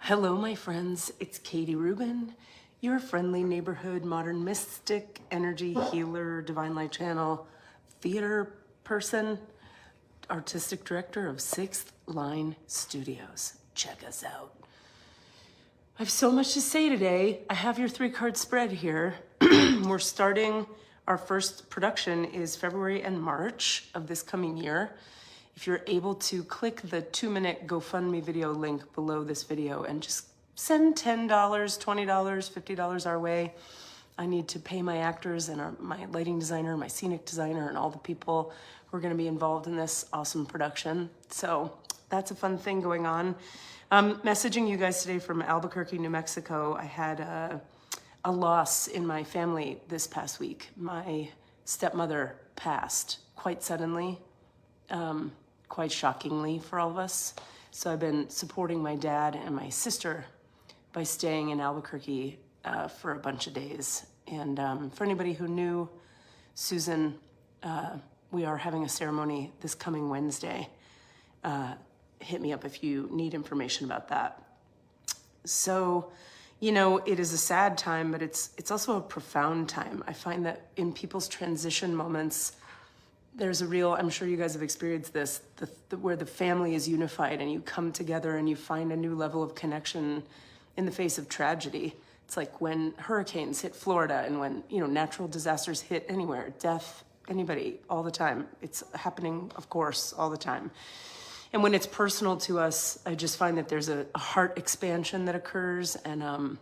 Hello, my friends. It's Katie Rubin, your friendly neighborhood modern mystic, energy healer, divine light channel, theater person, artistic director of Sixth Line Studios. Check us out. I have so much to say today. I have your 3-card spread here. We're starting, our first production is February and March of this coming year. If you're able to click the 2-minute GoFundMe video link below this video and just send $10, $20, $50 our way. I need to pay my actors and my lighting designer, my scenic designer, and all the people who are going to be involved in this awesome production. So that's a fun thing going on. Messaging you guys today from Albuquerque, New Mexico. I had a loss in my family this past week. My stepmother passed quite suddenly. Quite shockingly for all of us. So I've been supporting my dad and my sister by staying in Albuquerque for a bunch of days. And for anybody who knew Susan, we are having a ceremony this coming Wednesday. Hit me up if you need information about that. So, you know, it is a sad time, but it's also a profound time. I find that in people's transition moments, there's a real, I'm sure you guys have experienced this, where the family is unified and you come together and you find a new level of connection in the face of tragedy. It's like when hurricanes hit Florida and when, you know, natural disasters hit anywhere, death, anybody, all the time. It's happening, of course, all the time. And when it's personal to us, I just find that there's a heart expansion that occurs. And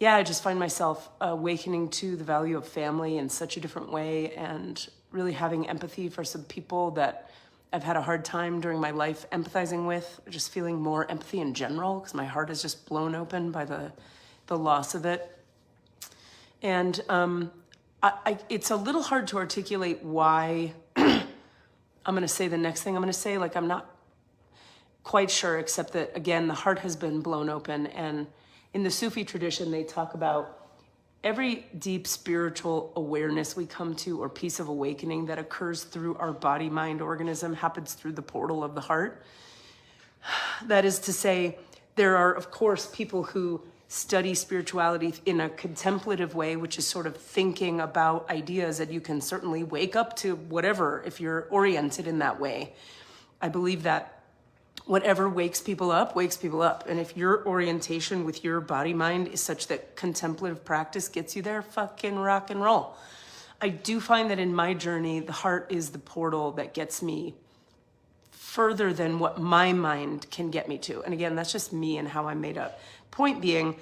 yeah, I just find myself awakening to the value of family in such a different way and really having empathy for some people that I've had a hard time during my life empathizing with, just feeling more empathy in general because my heart is just blown open by the loss of it. And it's a little hard to articulate why I'm going to say the next thing I'm going to say. Like, I'm not quite sure, except that, again, the heart has been blown open. And in the Sufi tradition, they talk about every deep spiritual awareness we come to or piece of awakening that occurs through our body, mind, organism happens through the portal of the heart. That is to say, there are, of course, people who study spirituality in a contemplative way, which is sort of thinking about ideas that you can certainly wake up to whatever if you're oriented in that way. I believe that whatever wakes people up, wakes people up. And if your orientation with your body mind is such that contemplative practice gets you there, fucking rock and roll. I do find that in my journey, the heart is the portal that gets me further than what my mind can get me to. And again, that's just me and how I'm made up. Point being,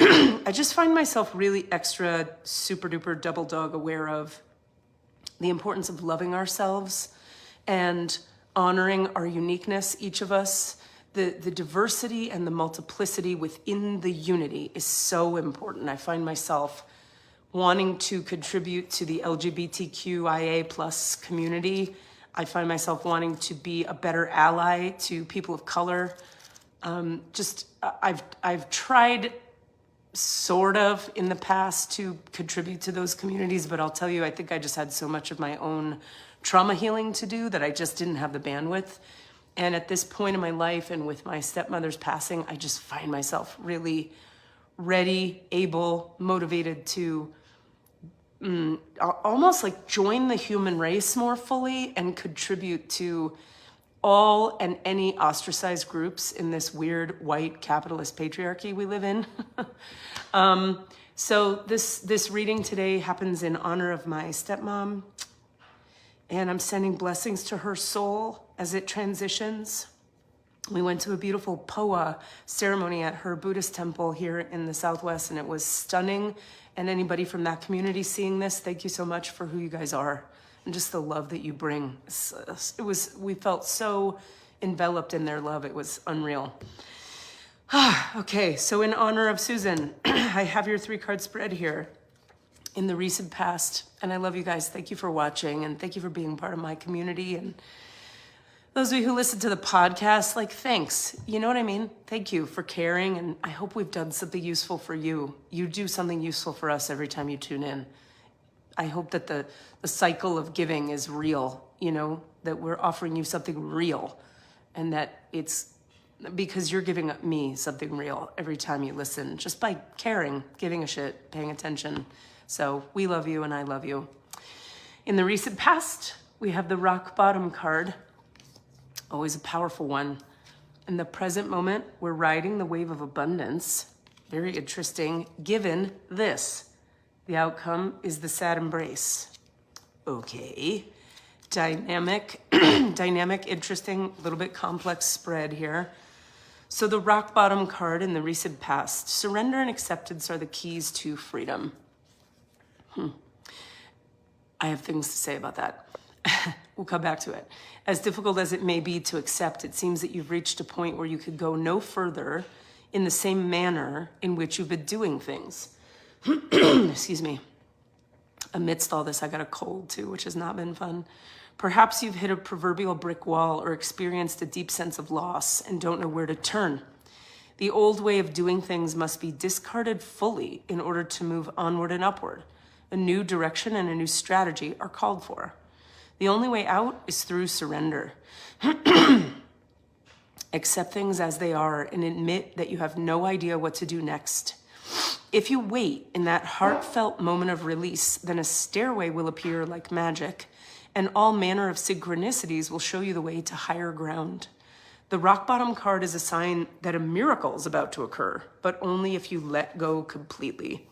I just find myself really extra super duper double dog aware of the importance of loving ourselves and honoring our uniqueness, each of us. The diversity and the multiplicity within the unity is so important. I find myself wanting to contribute to the LGBTQIA plus community. I find myself wanting to be a better ally to people of color. I've tried sort of in the past to contribute to those communities, but I'll tell you, I think I just had so much of my own trauma healing to do that I just didn't have the bandwidth. And at this point in my life and with my stepmother's passing, I just find myself really ready, able, motivated to almost like join the human race more fully and contribute to all and any ostracized groups in this weird white capitalist patriarchy we live in. So this reading today happens in honor of my stepmom, and I'm sending blessings to her soul as it transitions. We went to a beautiful Poa ceremony at her Buddhist temple here in the Southwest, and it was stunning. And anybody from that community seeing this, thank you so much for who you guys are and just the love that you bring. We felt so enveloped in their love. It was unreal. Okay, so in honor of Susan, I have your 3-card spread here. In the recent past, and I love you guys. Thank you for watching, and thank you for being part of my community. And those of you who listen to the podcast, like, thanks. You know what I mean? Thank you for caring, and I hope we've done something useful for you. You do something useful for us every time you tune in. I hope that the cycle of giving is real, you know, that we're offering you something real, and that it's because you're giving me something real every time you listen, just by caring, giving a shit, paying attention. So we love you and I love you. In the recent past, we have the rock bottom card, always a powerful one. In the present moment, we're riding the wave of abundance. Very interesting, given this. The outcome is the sad embrace. Okay. Dynamic, interesting, a little bit complex spread here. So the rock bottom card in the recent past, surrender and acceptance are the keys to freedom. I have things to say about that. We'll come back to it. As difficult as it may be to accept, it seems that you've reached a point where you could go no further in the same manner in which you've been doing things. Excuse me. Amidst all this, I got a cold too, which has not been fun. Perhaps you've hit a proverbial brick wall or experienced a deep sense of loss and don't know where to turn. The old way of doing things must be discarded fully in order to move onward and upward. A new direction and a new strategy are called for. The only way out is through surrender. Accept things as they are and admit that you have no idea what to do next. If you wait in that heartfelt moment of release, then a stairway will appear like magic, and all manner of synchronicities will show you the way to higher ground. The rock bottom card is a sign that a miracle is about to occur, but only if you let go completely.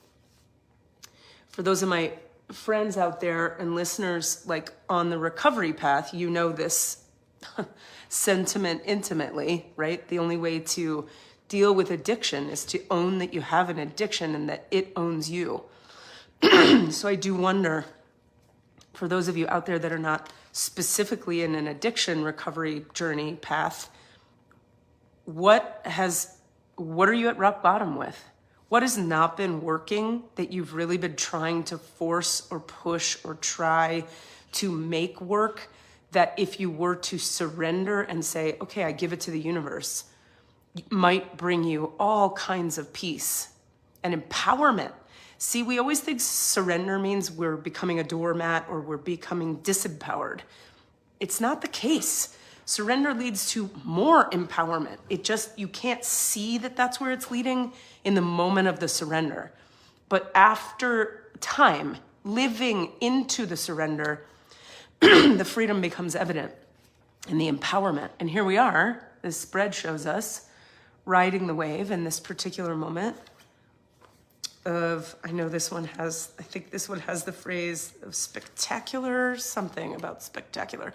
For those of my friends out there and listeners, like on the recovery path, you know this sentiment intimately, right? The only way to deal with addiction is to own that you have an addiction and that it owns you. So I do wonder, for those of you out there that are not specifically in an addiction recovery journey path, what are you at rock bottom with? What has not been working that you've really been trying to force or push or try to make work, that if you were to surrender and say, okay, I give it to the universe, might bring you all kinds of peace and empowerment. See, we always think surrender means we're becoming a doormat or we're becoming disempowered. It's not the case. Surrender leads to more empowerment. You can't see that that's where it's leading in the moment of the surrender. But after time, living into the surrender, the freedom becomes evident and the empowerment. And here we are, this spread shows us, riding the wave in this particular moment of, I think this one has the phrase of spectacular, something about spectacular.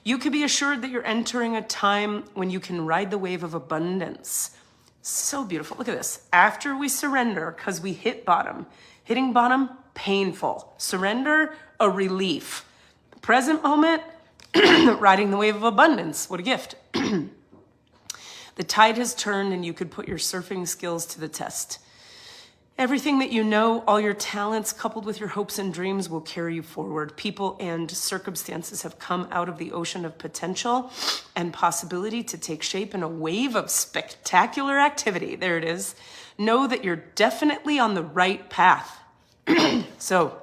You can be assured that you're entering a time when you can ride the wave of abundance. So beautiful. Look at this. After we surrender, because we hit bottom. Hitting bottom, painful. Surrender, a relief. Present moment, riding the wave of abundance. What a gift. The tide has turned and you could put your surfing skills to the test. Everything that you know, all your talents coupled with your hopes and dreams will carry you forward. People and circumstances have come out of the ocean of potential and possibility to take shape in a wave of spectacular activity. There it is. Know that you're definitely on the right path. So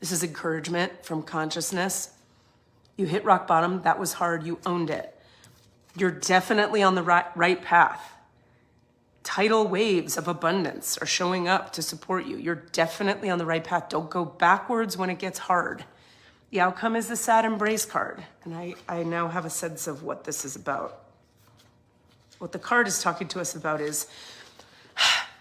this is encouragement from consciousness. You hit rock bottom. That was hard. You owned it. You're definitely on the right path. Tidal waves of abundance are showing up to support you. You're definitely on the right path. Don't go backwards when it gets hard. The outcome is the sad embrace card. And I now have a sense of what this is about. What the card is talking to us about is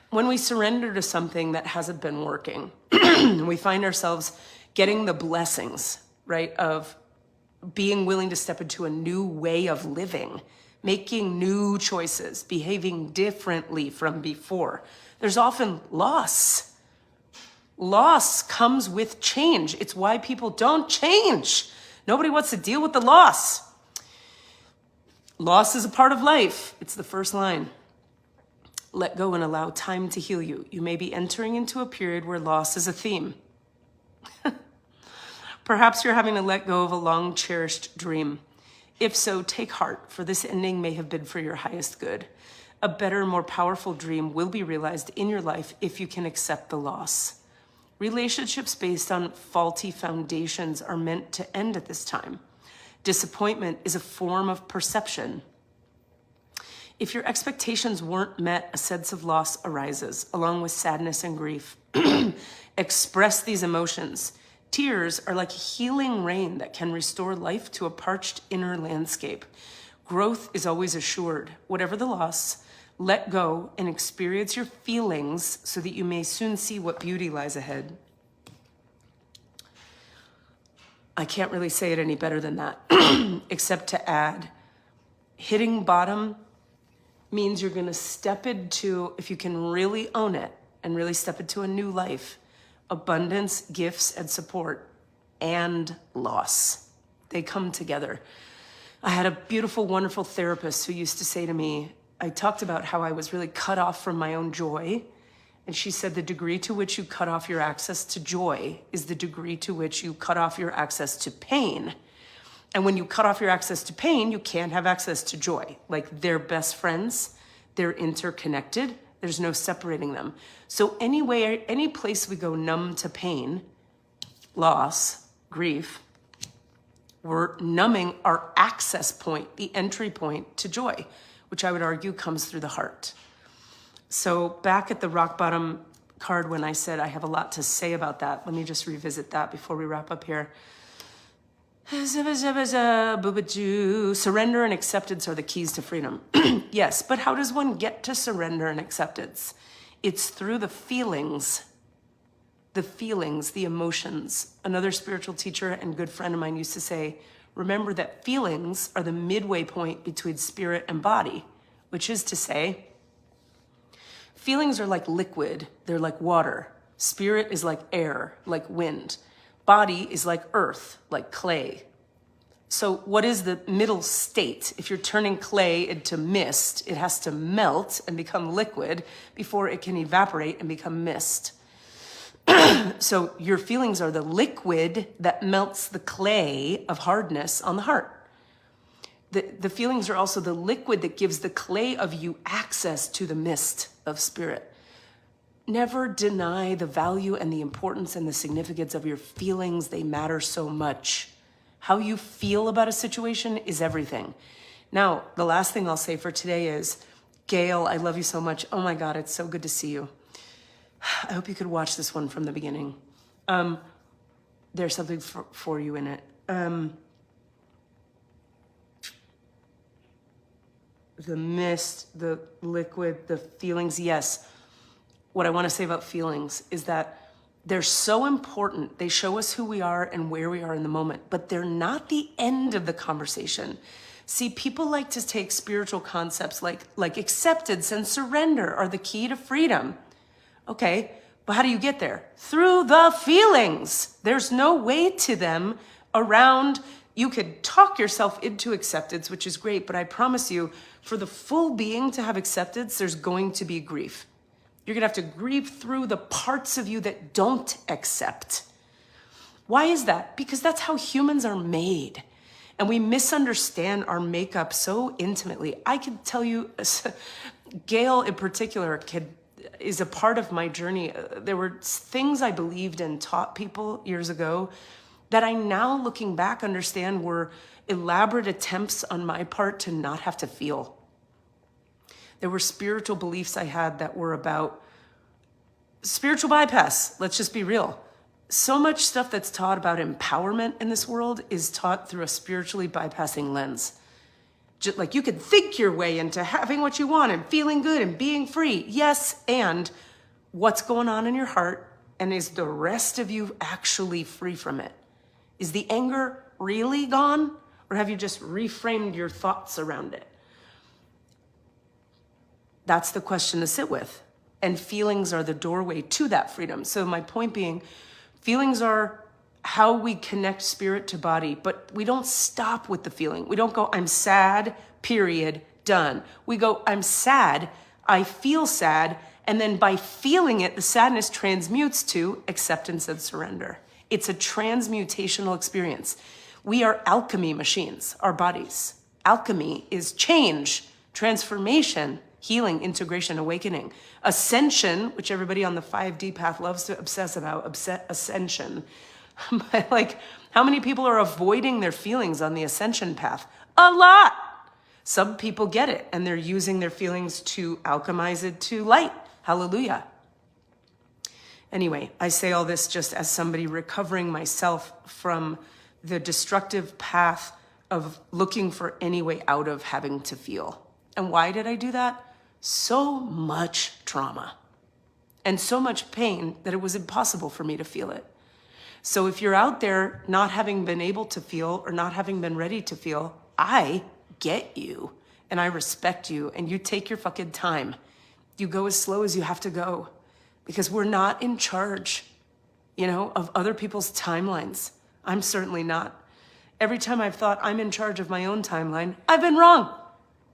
when we surrender to something that hasn't been working, we find ourselves getting the blessings, right, of being willing to step into a new way of living, making new choices, behaving differently from before. There's often loss. Loss comes with change. It's why people don't change. Nobody wants to deal with the loss. Loss is a part of life. It's the first line. Let go and allow time to heal you. You may be entering into a period where loss is a theme. Perhaps you're having to let go of a long-cherished dream. If so, take heart, for this ending may have been for your highest good. A better, more powerful dream will be realized in your life if you can accept the loss. Relationships based on faulty foundations are meant to end at this time. Disappointment is a form of perception. If your expectations weren't met, a sense of loss arises, along with sadness and grief. Express these emotions. Tears are like healing rain that can restore life to a parched inner landscape. Growth is always assured. Whatever the loss, let go and experience your feelings so that you may soon see what beauty lies ahead. I can't really say it any better than that, except to add, hitting bottom means you're going to step into, if you can really own it and really step into a new life, abundance, gifts, and support, and loss. They come together. I had a beautiful, wonderful therapist who used to say to me, I talked about how I was really cut off from my own joy. And she said, the degree to which you cut off your access to joy is the degree to which you cut off your access to pain. And when you cut off your access to pain, you can't have access to joy. Like, they're best friends, they're interconnected, there's no separating them. So anyway, any place we go numb to pain, loss, grief, we're numbing our access point, the entry point to joy, which I would argue comes through the heart. So back at the rock bottom card when I said I have a lot to say about that, let me just revisit that before we wrap up here. Surrender and acceptance are the keys to freedom. Yes, but how does one get to surrender and acceptance? It's through the feelings, the emotions. Another spiritual teacher and good friend of mine used to say, remember that feelings are the midway point between spirit and body, which is to say, feelings are like liquid, they're like water. Spirit is like air, like wind. Body is like earth, like clay. So what is the middle state? If you're turning clay into mist, it has to melt and become liquid before it can evaporate and become mist. So your feelings are the liquid that melts the clay of hardness on the heart. The feelings are also the liquid that gives the clay of you access to the mist of spirit. Never deny the value and the importance and the significance of your feelings. They matter so much. How you feel about a situation is everything. Now, the last thing I'll say for today is, Gail, I love you so much. Oh my God, it's so good to see you. I hope you could watch this one from the beginning. There's something for you in it. The mist, the liquid, the feelings, yes. What I want to say about feelings is that they're so important. They show us who we are and where we are in the moment, but they're not the end of the conversation. See, people like to take spiritual concepts like acceptance and surrender are the key to freedom. Okay, but how do you get there? Through the feelings. There's no way to them around. You could talk yourself into acceptance, which is great, but I promise you, for the full being to have acceptance, there's going to be grief. You're gonna have to grieve through the parts of you that don't accept. Why is that? Because that's how humans are made. And we misunderstand our makeup so intimately. I can tell you, Gail in particular is a part of my journey. There were things I believed and taught people years ago that I now, looking back, understand were elaborate attempts on my part to not have to feel. There were spiritual beliefs I had that were about spiritual bypass. Let's just be real. So much stuff that's taught about empowerment in this world is taught through a spiritually bypassing lens. Just like you could think your way into having what you want and feeling good and being free. Yes, and what's going on in your heart, and is the rest of you actually free from it? Is the anger really gone, or have you just reframed your thoughts around it? That's the question to sit with. And feelings are the doorway to that freedom. So my point being, feelings are how we connect spirit to body, but we don't stop with the feeling. We don't go, I'm sad, period, done. We go, I'm sad, I feel sad, and then by feeling it, the sadness transmutes to acceptance and surrender. It's a transmutational experience. We are alchemy machines, our bodies. Alchemy is change, transformation, healing, integration, awakening. Ascension, which everybody on the 5D path loves to obsess about, ascension. But like, how many people are avoiding their feelings on the ascension path? A lot. Some people get it and they're using their feelings to alchemize it to light. Hallelujah. Anyway, I say all this just as somebody recovering myself from the destructive path of looking for any way out of having to feel. And why did I do that? So much trauma and so much pain that it was impossible for me to feel it. So if you're out there not having been able to feel or not having been ready to feel, I get you and I respect you, and you take your fucking time. You go as slow as you have to go, because we're not in charge, of other people's timelines. I'm certainly not. Every time I've thought I'm in charge of my own timeline, I've been wrong.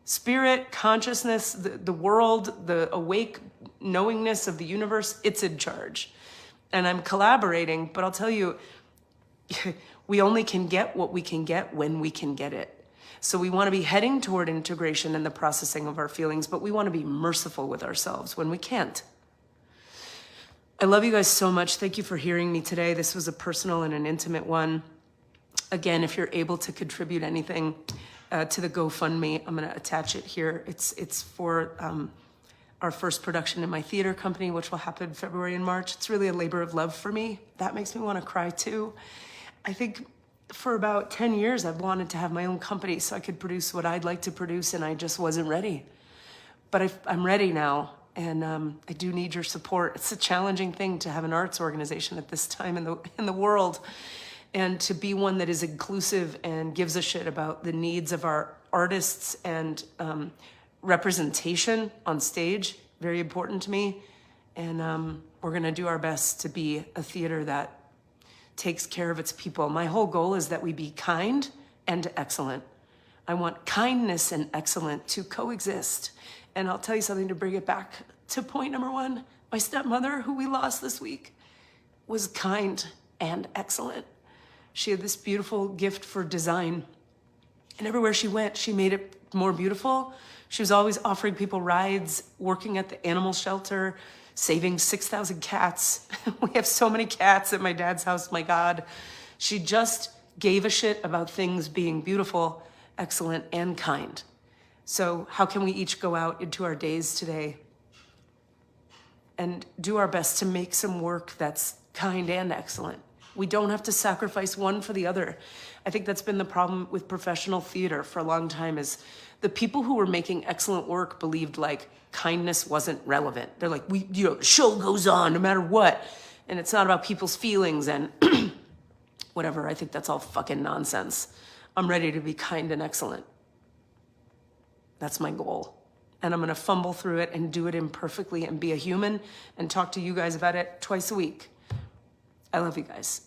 Spirit, consciousness, the world, the awake knowingness of the universe, it's in charge. And I'm collaborating, but I'll tell you, we only can get what we can get when we can get it. So we want to be heading toward integration and the processing of our feelings, but we want to be merciful with ourselves when we can't. I love you guys so much. Thank you for hearing me today. This was a personal and an intimate one. Again, if you're able to contribute anything to the GoFundMe, I'm going to attach it here. It's for our first production in my theater company, which will happen February and March. It's really a labor of love for me. That makes me want to cry too. I think for about 10 years, I've wanted to have my own company so I could produce what I'd like to produce, and I just wasn't ready. But I'm ready now, and I do need your support. It's a challenging thing to have an arts organization at this time in the world, and to be one that is inclusive and gives a shit about the needs of our artists and representation on stage. Very important to me. And we're going to do our best to be a theater that takes care of its people. My whole goal is that we be kind and excellent. I want kindness and excellent to coexist. And I'll tell you something to bring it back to point number one. My stepmother, who we lost this week, was kind and excellent. She had this beautiful gift for design. And everywhere she went, she made it more beautiful. She was always offering people rides, working at the animal shelter, saving 6,000 cats. We have so many cats at my dad's house, my God. She just gave a shit about things being beautiful, excellent, and kind. So how can we each go out into our days today and do our best to make some work that's kind and excellent? We don't have to sacrifice one for the other. I think that's been the problem with professional theater for a long time, is the people who were making excellent work believed like kindness wasn't relevant. They're like, the show goes on no matter what. And it's not about people's feelings and whatever. I think that's all fucking nonsense. I'm ready to be kind and excellent. That's my goal. And I'm going to fumble through it and do it imperfectly and be a human and talk to you guys about it twice a week. I love you guys.